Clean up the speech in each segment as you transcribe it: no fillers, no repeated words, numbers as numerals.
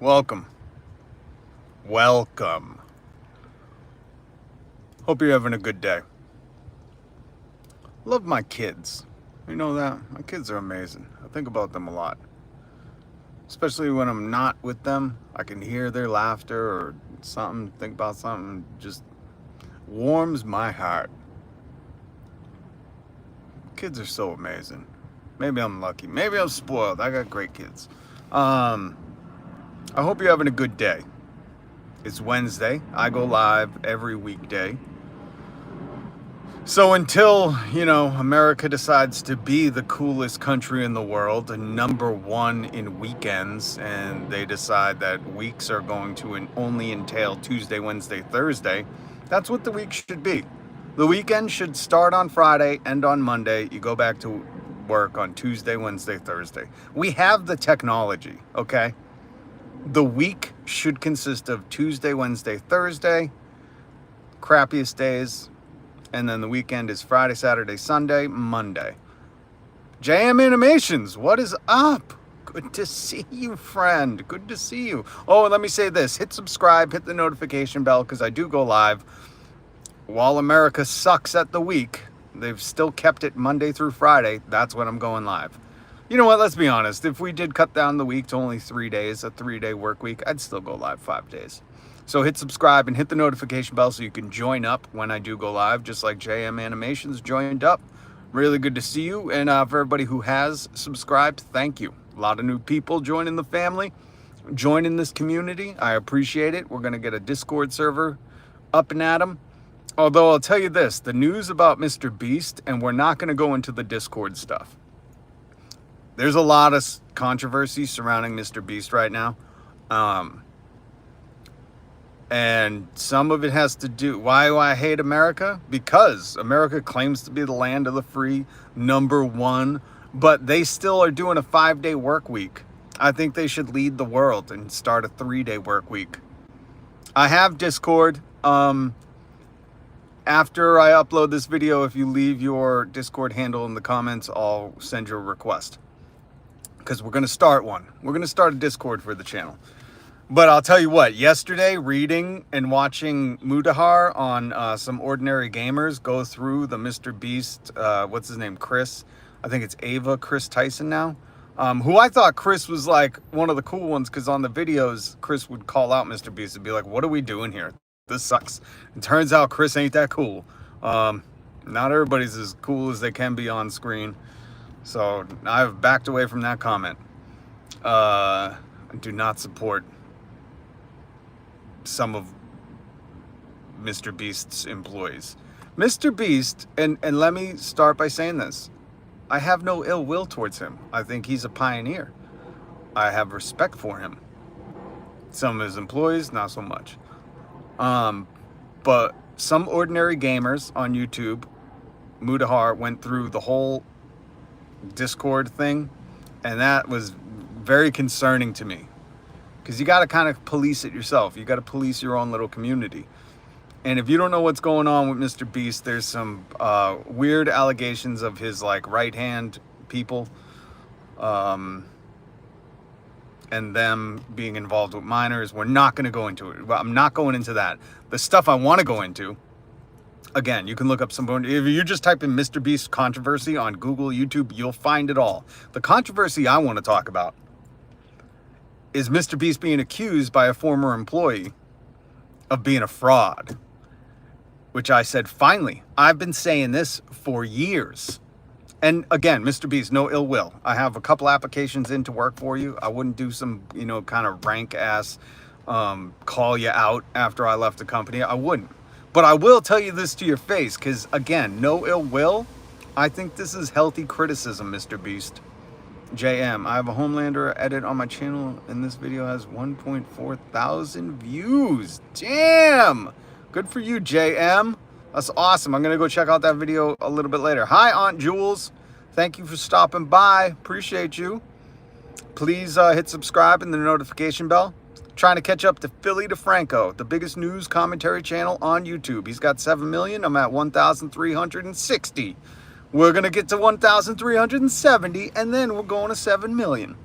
Welcome. Welcome. Hope you're having a good day. Love my kids. You know that? My kids are amazing. I think about them a lot. Especially when I'm not with them. I can hear their laughter or something, think about something, just warms my heart. Kids are so amazing. Maybe I'm lucky. Maybe I'm spoiled. I got great kids. I hope you're having a good day. It's Wednesday. I go live every weekday. So until, America decides to be the coolest country in the world, and #1 in weekends, and they decide that weeks are going to only entail Tuesday, Wednesday, Thursday, that's what the week should be. The weekend should start on Friday, end on Monday. You go back to work on Tuesday, Wednesday, Thursday. We have the technology, okay? The week should consist of Tuesday, Wednesday, Thursday, crappiest days, and then the weekend is Friday, Saturday, Sunday, Monday. JM Animations, what is up? Good to see you, friend. Good to see you. Oh, and let me say this. Hit subscribe, hit the notification bell, because I do go live. While America sucks at the week, they've still kept it Monday through Friday. That's when I'm going live. You know what? Let's be honest. If we did cut down the week to only 3 days, a 3-day work week, I'd still go live 5 days. So hit subscribe and hit the notification bell so you can join up when I do go live, just like JM Animations joined up. Really good to see you. And for everybody who has subscribed, thank you. A lot of new people joining the family, joining this community. I appreciate it. We're going to get a Discord server up and at 'em. Although I'll tell you this, the news about MrBeast, and we're not going to go into the Discord stuff. There's a lot of controversy surrounding MrBeast right now. And some of it has to do, why do I hate America? Because America claims to be the land of the free, #1, but they still are doing a 5-day work week. I think they should lead the world and start a 3-day work week. I have Discord. After I upload this video, if you leave your Discord handle in the comments, I'll send you a request. Because we're going to start one. We're going to start a Discord for the channel. But I'll tell you what, yesterday, reading and watching Mudahar on Some Ordinary Gamers go through the MrBeast, what's his name, Chris? I think it's Chris Tyson now. Who I thought Chris was like one of the cool ones, because on the videos, Chris would call out MrBeast and be like, what are we doing here? This sucks. It turns out Chris ain't that cool. Not everybody's as cool as they can be on screen. So I've backed away from that comment. I do not support some of MrBeast's employees. MrBeast, and let me start by saying this. I have no ill will towards him. I think he's a pioneer. I have respect for him. Some of his employees, not so much. But Some Ordinary Gamers on YouTube, Mudahar went through the whole Discord thing, and that was very concerning to me, because you got to kind of police it yourself. You got to police your own little community. And if you don't know what's going on with MrBeast, there's some weird allegations of his right hand people, and them being involved with minors. We're not going to go into it. I'm not going into that. The stuff I want to go into, again, you can look up if you just type in MrBeast Controversy on Google, YouTube, you'll find it all. The controversy I want to talk about is MrBeast being accused by a former employee of being a fraud, which I said, finally, I've been saying this for years. And again, MrBeast, no ill will. I have a couple applications in to work for you. I wouldn't do some, kind of rank ass call you out after I left the company. I wouldn't. But I will tell you this to your face, because again, no ill will. I think this is healthy criticism, MrBeast. JM, I have a Homelander edit on my channel, and this video has 1.4 thousand views. Damn! Good for you, JM. That's awesome. I'm going to go check out that video a little bit later. Hi, Aunt Jules. Thank you for stopping by. Appreciate you. Please hit subscribe and the notification bell. Trying to catch up to Philly DeFranco, the biggest news commentary channel on YouTube. He's got 7 million. I'm at 1,360. We're going to get to 1,370, and then we're going to 7 million.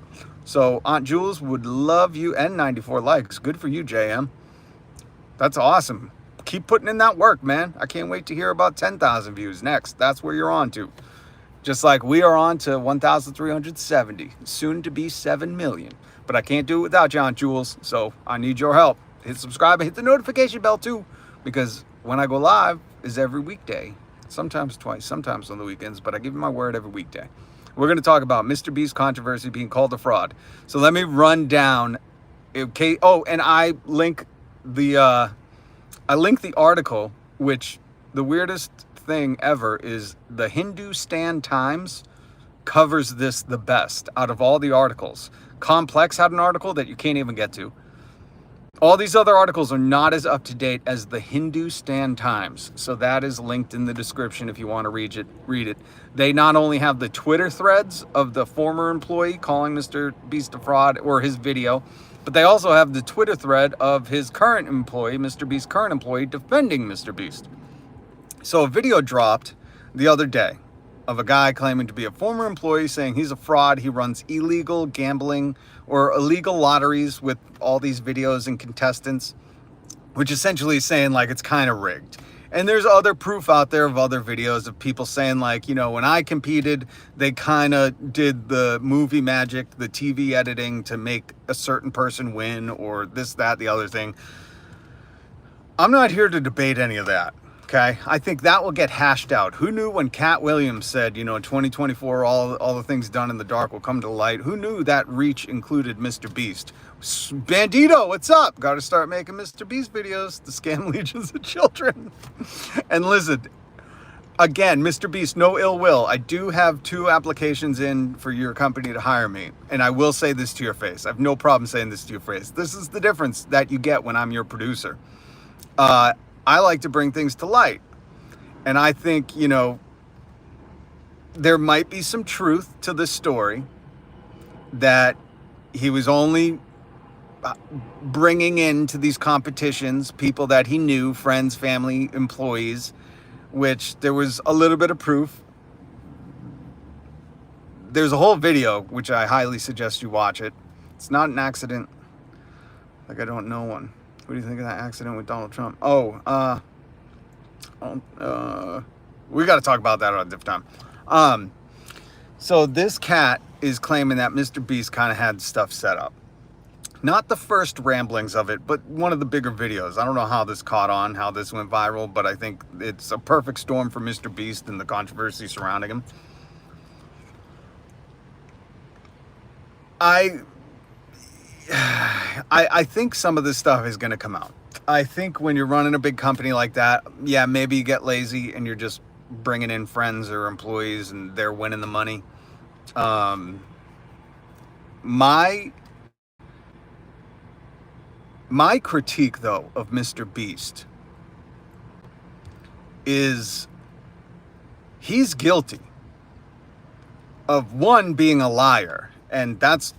So Aunt Jules would love you, and 94 likes. Good for you, JM. That's awesome. Keep putting in that work, man. I can't wait to hear about 10,000 views next. That's where you're on to. Just like we are on to 1,370, soon to be 7 million. But I can't do it without you, Aunt Jules. So I need your help. Hit subscribe and hit the notification bell too, because when I go live is every weekday. Sometimes twice, sometimes on the weekends, but I give you my word every weekday. We're going to talk about MrBeast Controversy being called a fraud. So let me run down. Okay. Oh, and I link the article, which the weirdest thing ever is the Hindustan Times covers this the best out of all the articles. Complex had an article that you can't even get to. All these other articles are not as up to date as the Hindustan Times. So that is linked in the description if you want to read it. They not only have the Twitter threads of the former employee calling MrBeast a fraud, or his video, but they also have the Twitter thread of his current employee, MrBeast's current employee, defending MrBeast. So a video dropped the other day of a guy claiming to be a former employee saying he's a fraud. He runs illegal gambling or illegal lotteries with all these videos and contestants, which essentially is saying like it's kind of rigged. And there's other proof out there of other videos of people saying like, you know, when I competed, they kind of did the movie magic, the TV editing to make a certain person win, or this, that, the other thing. I'm not here to debate any of that. Okay, I think that will get hashed out. Who knew when Cat Williams said, you know, in 2024, all the things done in the dark will come to light? Who knew that reach included MrBeast? Bandito, what's up? Got to start making MrBeast videos to scam legions of children. And listen, again, MrBeast, no ill will. I do have 2 applications in for your company to hire me. And I will say this to your face. I have no problem saying this to your face. This is the difference that you get when I'm your producer. I like to bring things to light. And I think, you know, there might be some truth to this story that he was only bringing into these competitions people that he knew, friends, family, employees, which there was a little bit of proof. There's a whole video, which I highly suggest you watch it. It's not an accident. Like, I don't know one. What do you think of that accident with Donald Trump? We got to talk about that at a different time. So this cat is claiming that MrBeast kind of had stuff set up. Not the first ramblings of it, but one of the bigger videos. I don't know how this caught on, how this went viral, but I think it's a perfect storm for MrBeast and the controversy surrounding him. I think some of this stuff is going to come out. I think when you're running a big company like that, yeah, maybe you get lazy and you're just bringing in friends or employees and they're winning the money. My critique, though, of MrBeast is he's guilty of, one, being a liar, and that's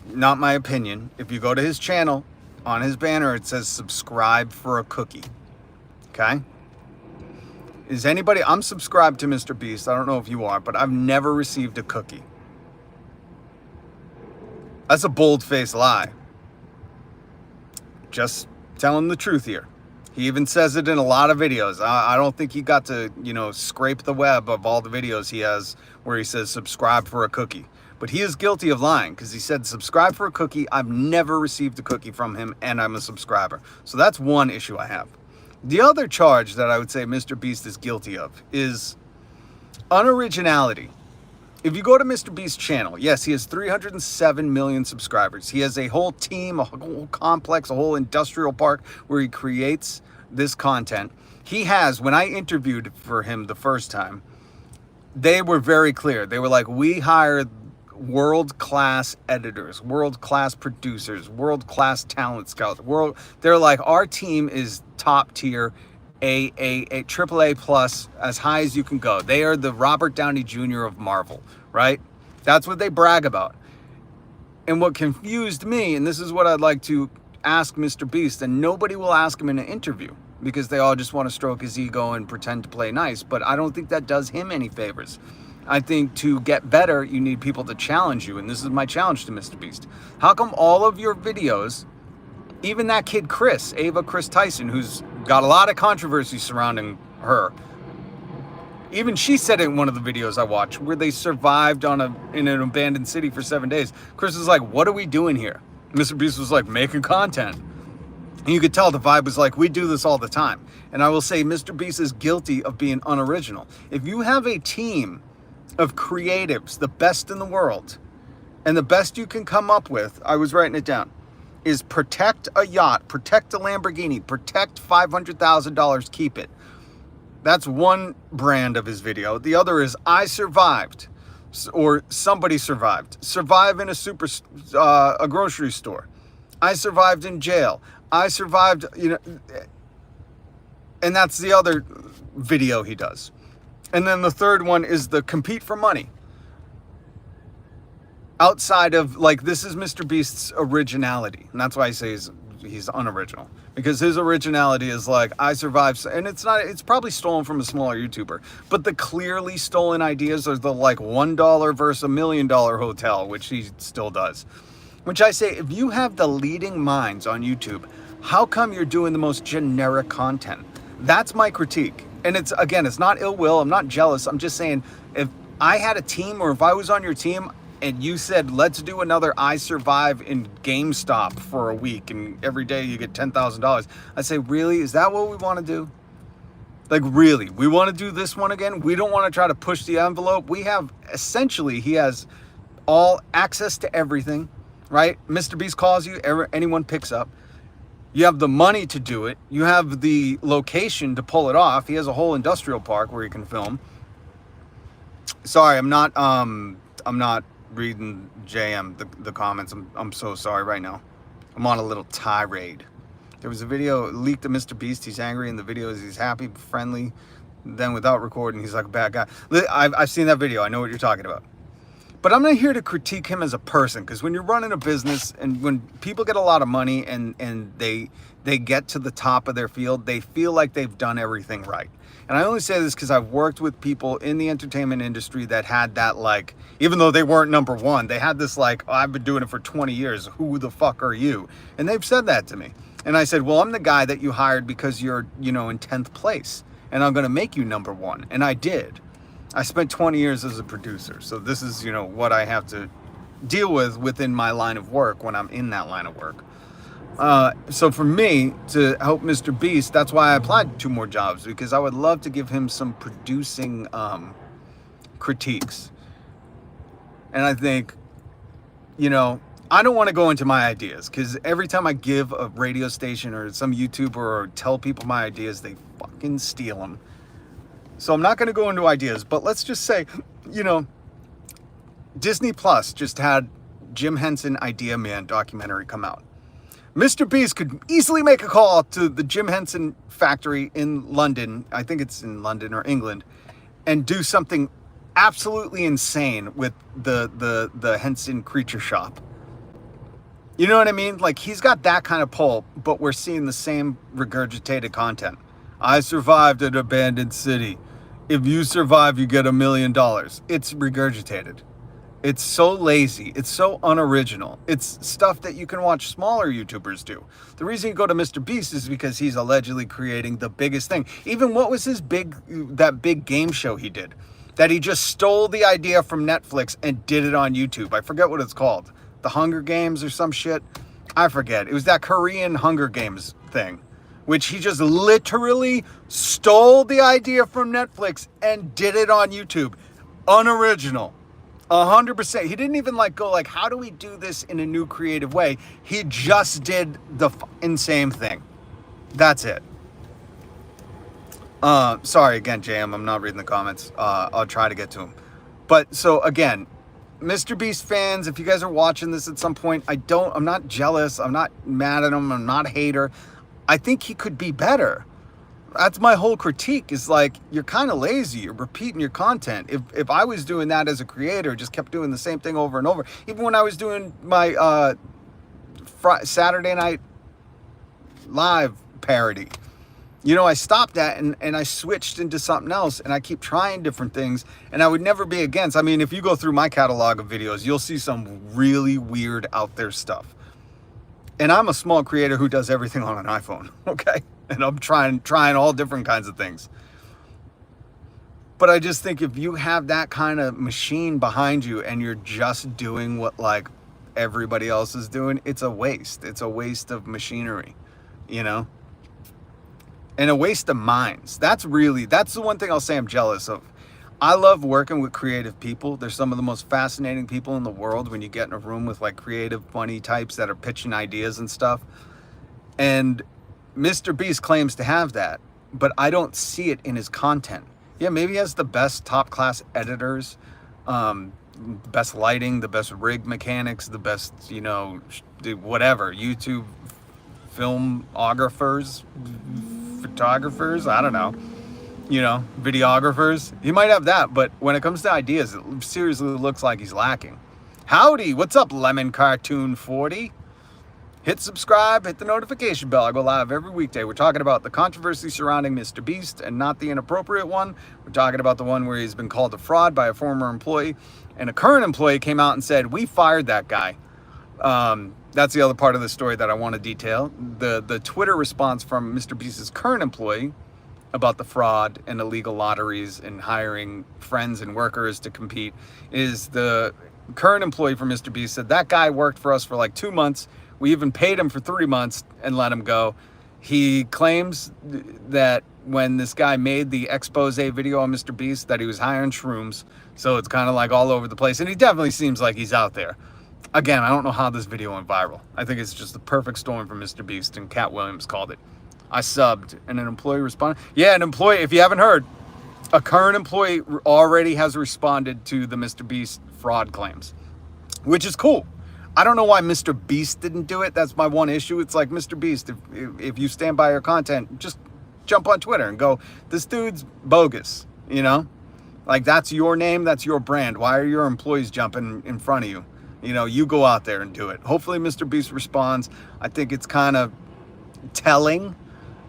not my opinion. If you go to his channel, on his banner, it says subscribe for a cookie. Okay? Is anybody, I'm subscribed to MrBeast. I don't know if you are, but I've never received a cookie. That's a bold-faced lie. Just telling the truth here. He even says it in a lot of videos. I don't think he got to, you know, scrape the web of all the videos he has where he says subscribe for a cookie. But he is guilty of lying because he said subscribe for a cookie. I've never received a cookie from him, and I'm a subscriber. So that's one issue I have. The other charge that I would say MrBeast is guilty of is unoriginality. If you go to MrBeast's channel, yes, he has 307 million subscribers. He has a whole team, a whole complex, a whole industrial park where he creates this content. He has, when I interviewed for him the first time, they were very clear. They were like, we hire world-class editors, world-class producers, world-class talent scouts. They're like, our team is top tier, a AAA plus, as high as you can go. They are the Robert Downey Jr. of Marvel, right? That's what they brag about. And what confused me, and this is what I'd like to ask MrBeast, and nobody will ask him in an interview because they all just want to stroke his ego and pretend to play nice, but I don't think that does him any favors. I think to get better, you need people to challenge you. And this is my challenge to MrBeast. How come all of your videos, even that kid Chris, Chris Tyson, who's got a lot of controversy surrounding her, even she said it in one of the videos I watched where they survived in an abandoned city for 7 days. Chris was like, what are we doing here? MrBeast was like, making content. And you could tell the vibe was like, we do this all the time. And I will say MrBeast is guilty of being unoriginal. If you have a team of creatives, the best in the world, and the best you can come up with, I was writing it down, is protect a yacht, protect a Lamborghini, protect $500,000, keep it. That's one brand of his video. The other is I survived, or somebody survived. Survive in a grocery store. I survived in jail. I survived, and that's the other video he does. And then the third one is the compete for money. Outside of, like, this is MrBeast's originality. And that's why I say he's unoriginal. Because his originality is like, I survived, and it's probably stolen from a smaller YouTuber. But the clearly stolen ideas are the like $1 versus $1 million hotel, which he still does. Which I say, if you have the leading minds on YouTube, how come you're doing the most generic content? That's my critique. And it's not ill will. I'm not jealous. I'm just saying, if I had a team, or if I was on your team and you said, let's do another I Survive in GameStop for a week and every day you get $10,000, I'd say, really? Is that what we want to do? Like, really? We want to do this one again? We don't want to try to push the envelope. We have, essentially, he has all access to everything, right? MrBeast calls you, anyone picks up. You have the money to do it. You have the location to pull it off. He has a whole industrial park where you can film. Sorry, I'm not reading JM the comments. I'm so sorry right now. I'm on a little tirade. There was a video leaked to MrBeast. He's angry in the videos. He's happy, friendly. Then without recording, he's like a bad guy. I've seen that video. I know what you're talking about. But I'm not here to critique him as a person, because when you're running a business and when people get a lot of money and they get to the top of their field, they feel like they've done everything right. And I only say this because I've worked with people in the entertainment industry that had that, like, even though they weren't number one, they had this like, oh, I've been doing it for 20 years. Who the fuck are you? And they've said that to me. And I said, well, I'm the guy that you hired because you're, in 10th place and I'm going to make you number one. And I did. I spent 20 years as a producer. So this is, what I have to deal with within my line of work when I'm in that line of work. So for me to help MrBeast, that's why I applied to 2 more jobs, because I would love to give him some producing critiques. And I think, I don't want to go into my ideas, because every time I give a radio station or some YouTuber or tell people my ideas, they fucking steal them. So I'm not going to go into ideas, but let's just say, Disney Plus just had Jim Henson Idea Man documentary come out. MrBeast could easily make a call to the Jim Henson factory in London, I think it's in London or England, and do something absolutely insane with the Henson Creature Shop. You know what I mean? Like, he's got that kind of pull, but we're seeing the same regurgitated content. I survived an abandoned city. If you survive, you get $1 million. It's regurgitated. It's so lazy. It's so unoriginal. It's stuff that you can watch smaller YouTubers do. The reason you go to MrBeast is because he's allegedly creating the biggest thing. Even what was that big game show he did? That he just stole the idea from Netflix and did it on YouTube. I forget what it's called. The Hunger Games or some shit. I forget. It was that Korean Hunger Games thing, which he just literally stole the idea from Netflix and did it on YouTube. Unoriginal. 100%. He didn't even go how do we do this in a new creative way? He just did the insane thing. That's it. Sorry again, JM. I'm not reading the comments. I'll try to get to them. But so again, MrBeast fans, if you guys are watching this at some point, I'm not jealous. I'm not mad at him. I'm not a hater. I think he could be better. That's my whole critique, is like, you're kind of lazy. You're repeating your content. If I was doing that as a creator, just kept doing the same thing over and over, even when I was doing my Saturday Night Live parody, You know, I stopped that and I switched into something else, and I keep trying different things, and I would never be against. I mean, if you go through my catalog of videos, you'll see some really weird out there stuff. And I'm a small creator who does everything on an iPhone, okay? And I'm trying all different kinds of things. But I just think if you have that kind of machine behind you and you're just doing what like everybody else is doing, it's a waste. It's a waste of machinery, you know? And a waste of minds. That's the one thing I'll say I'm jealous of. I love working with creative people. They're some of the most fascinating people in the world when you get in a room with like creative, funny types that are pitching ideas and stuff. And MrBeast claims to have that, but I don't see it in his content. Yeah, maybe he has the best top-class editors, best lighting, the best rig mechanics, the best, you know, whatever, YouTube filmographers, photographers, I don't know, you know, videographers. He might have that, but when it comes to ideas, it seriously looks like he's lacking. Howdy, what's up, LemonCartoon 40? Hit subscribe, hit the notification bell. I go live every weekday. We're talking about the controversy surrounding MrBeast and not the inappropriate one. We're talking about the one where he's been called a fraud by a former employee. And a current employee came out and said, we fired that guy. That's the other part of the story that I want to detail. The Twitter response from MrBeast's current employee about the fraud and illegal lotteries and hiring friends and workers to compete is the current employee from MrBeast said, that guy worked for us for like 2 months. We even paid him for 3 months and let him go. He claims that when this guy made the expose video on MrBeast that he was high on shrooms. So it's kind of like all over the place. And he definitely seems like he's out there. Again, I don't know how this video went viral. I think it's just the perfect storm for MrBeast, and Cat Williams called it. I subbed and an employee responded. Yeah, an employee, if you haven't heard, a current employee already has responded to the MrBeast fraud claims, which is cool. I don't know why MrBeast didn't do it. That's my one issue. It's like, MrBeast, if you stand by your content, just jump on Twitter and go, this dude's bogus, you know? Like, that's your name, that's your brand. Why are your employees jumping in front of you? You know, you go out there and do it. Hopefully MrBeast responds. I think it's kind of telling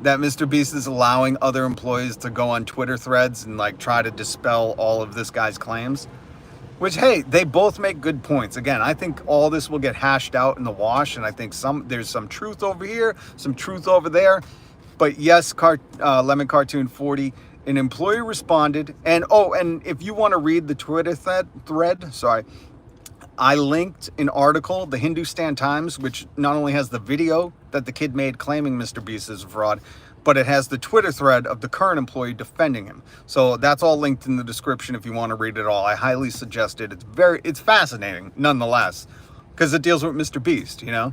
that MrBeast is allowing other employees to go on Twitter threads and like try to dispel all of this guy's claims. Which, hey, they both make good points. Again, I think all this will get hashed out in the wash, and I think there's some truth over here, some truth over there. But yes, LemonCartoon 40, an employee responded, and if you want to read the Twitter thread, I linked an article, the Hindustan Times, which not only has the video that the kid made claiming MrBeast is a fraud, but it has the Twitter thread of the current employee defending him. So that's all linked in the description if you want to read it all. I highly suggest it. It's fascinating nonetheless, because it deals with MrBeast, you know?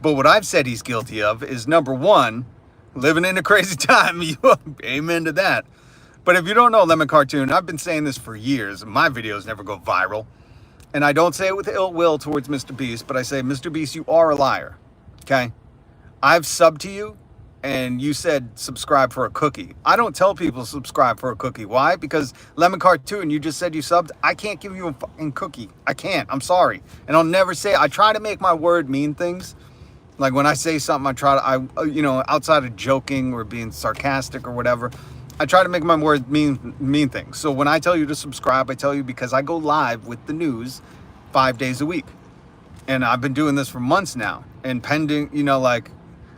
But what I've said he's guilty of is, number one, living in a crazy time. Amen to that. But if you don't know LemonCartoon, I've been saying this for years. My videos never go viral. And I don't say it with ill will towards MrBeast, but I say, MrBeast, you are a liar, okay? I've subbed to you, and you said subscribe for a cookie. I don't tell people subscribe for a cookie. Why? Because LemonCartoon, you just said you subbed. I can't give you a fucking cookie. I can't. I'm sorry. And I'll never say, I try to make my word mean things. Like when I say something, outside of joking or being sarcastic or whatever, I try to make my words mean things. So when I tell you to subscribe, I tell you because I go live with the news 5 days a week. And I've been doing this for months now. And pending,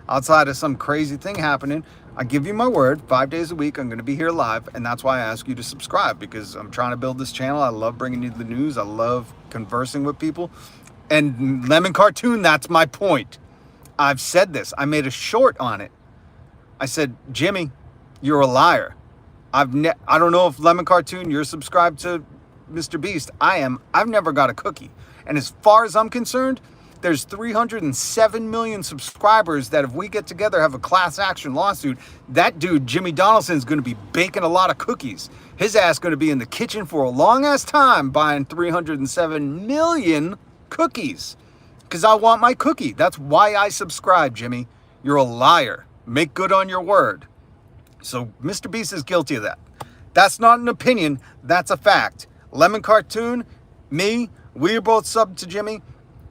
outside of some crazy thing happening, I give you my word, 5 days a week, I'm going to be here live. And that's why I ask you to subscribe, because I'm trying to build this channel. I love bringing you the news. I love conversing with people. And LemonCartoon, that's my point. I've said this. I made a short on it. I said, Jimmy, you're a liar. I don't know if LemonCartoon, you're subscribed to MrBeast. I am. I've never got a cookie. And as far as I'm concerned, there's 307 million subscribers that if we get together, have a class action lawsuit, that dude, Jimmy Donaldson, is going to be baking a lot of cookies. His ass going to be in the kitchen for a long ass time buying 307 million cookies. Because I want my cookie. That's why I subscribe, Jimmy. You're a liar. Make good on your word. So MrBeast is guilty of that. That's not an opinion. That's a fact. LemonCartoon, me, we are both subbed to Jimmy.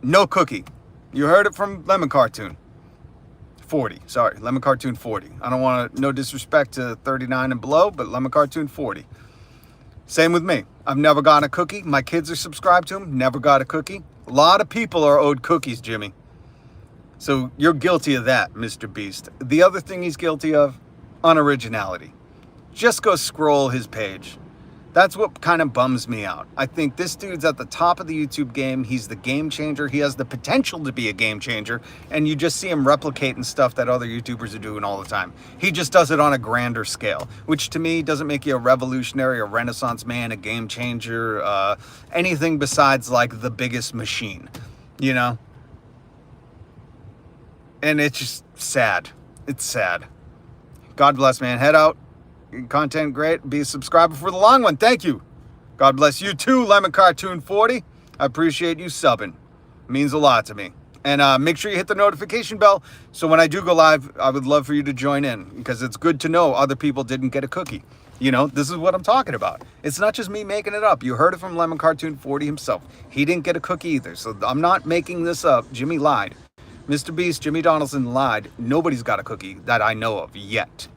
No cookie. You heard it from LemonCartoon. 40. Sorry, LemonCartoon 40. I don't want to, no disrespect to 39 and below, but LemonCartoon 40. Same with me. I've never gotten a cookie. My kids are subscribed to him. Never got a cookie. A lot of people are owed cookies, Jimmy. So you're guilty of that, Mr. Beast. The other thing he's guilty of, unoriginality. Just go scroll his page. That's what kind of bums me out. I think this dude's at the top of the YouTube game. He's the game changer. He has the potential to be a game changer. And you just see him replicating stuff that other YouTubers are doing all the time. He just does it on a grander scale, which to me doesn't make you a revolutionary, a renaissance man, a game changer, anything besides like the biggest machine, you know? And it's just sad. It's sad. God bless, man. Head out. Content great. Be a subscriber for the long one. Thank you. God bless you too, LemonCartoon 40. I appreciate you subbing. It means a lot to me. And make sure you hit the notification bell so when I do go live, I would love for you to join in because it's good to know other people didn't get a cookie. You know, this is what I'm talking about. It's not just me making it up. You heard it from LemonCartoon 40 himself. He didn't get a cookie either. So I'm not making this up. Jimmy lied. Mr. Beast, Jimmy Donaldson lied. Nobody's got a cookie that I know of yet.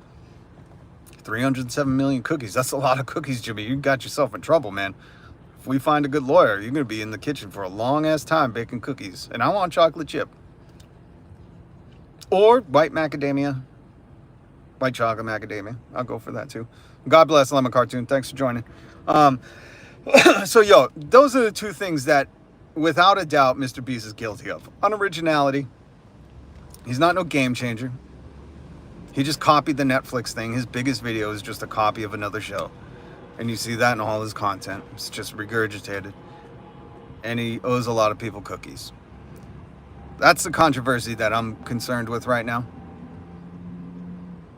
307 million cookies. That's a lot of cookies, Jimmy. You got yourself in trouble, man. If we find a good lawyer, you're going to be in the kitchen for a long-ass time baking cookies. And I want chocolate chip. Or white macadamia. White chocolate macadamia. I'll go for that, too. God bless, LemonCartoon. Thanks for joining. So, yo, those are the two things that, without a doubt, Mr. Beast is guilty of. Unoriginality. He's not no game changer. He just copied the Netflix thing. His biggest video is just a copy of another show. And you see that in all his content. It's just regurgitated. And he owes a lot of people cookies. That's the controversy that I'm concerned with right now.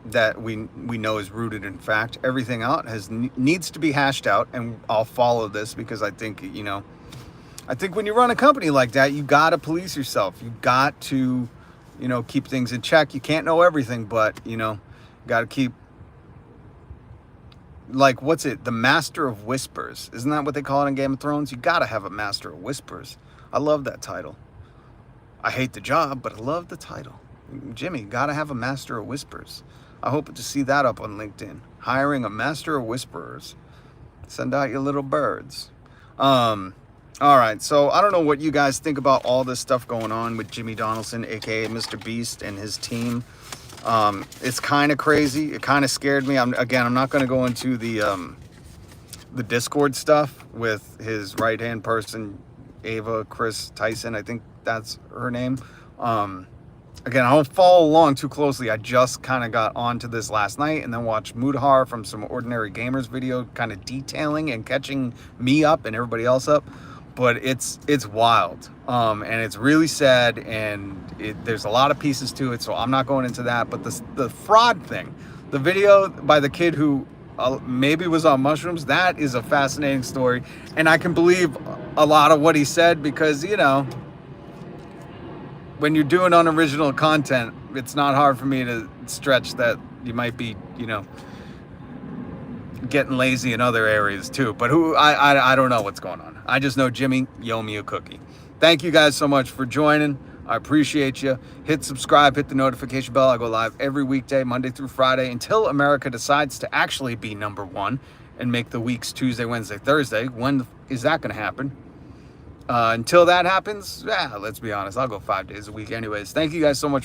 That we know is rooted in fact. Everything out needs to be hashed out. And I'll follow this because I think, you know, I think when you run a company like that, you got to police yourself. You got to, you know, keep things in check. You can't know everything, but, you know, got to keep, like, what's it? The Master of Whispers. Isn't that what they call it in Game of Thrones? You got to have a Master of Whispers. I love that title. I hate the job, but I love the title. Jimmy, got to have a Master of Whispers. I hope to see that up on LinkedIn. Hiring a Master of Whisperers. Send out your little birds. All right, so I don't know what you guys think about all this stuff going on with Jimmy Donaldson, aka Mr. Beast, and his team. It's kind of crazy. It kind of scared me. I'm not going to go into the Discord stuff with his right-hand person, Ava Chris Tyson. I think that's her name. Again, I don't follow along too closely. I just kind of got onto this last night and then watched Mudhar from some Ordinary Gamers video, kind of detailing and catching me up and everybody else up. But it's wild, and it's really sad, and there's a lot of pieces to it, so I'm not going into that. But the fraud thing, the video by the kid who maybe was on mushrooms, that is a fascinating story, and I can believe a lot of what he said because, you know, when you're doing unoriginal content, it's not hard for me to stretch that you might be, you know, getting lazy in other areas too. But I don't know what's going on. I just know, Jimmy, you owe me a cookie. Thank you guys so much for joining. I appreciate you. Hit subscribe, hit the notification bell. I go live every weekday, Monday through Friday, until America decides to actually be #1 and make the weeks Tuesday, Wednesday, Thursday. When is that going to happen? Until that happens, let's be honest, I'll go 5 days a week anyways. Thank you guys so much.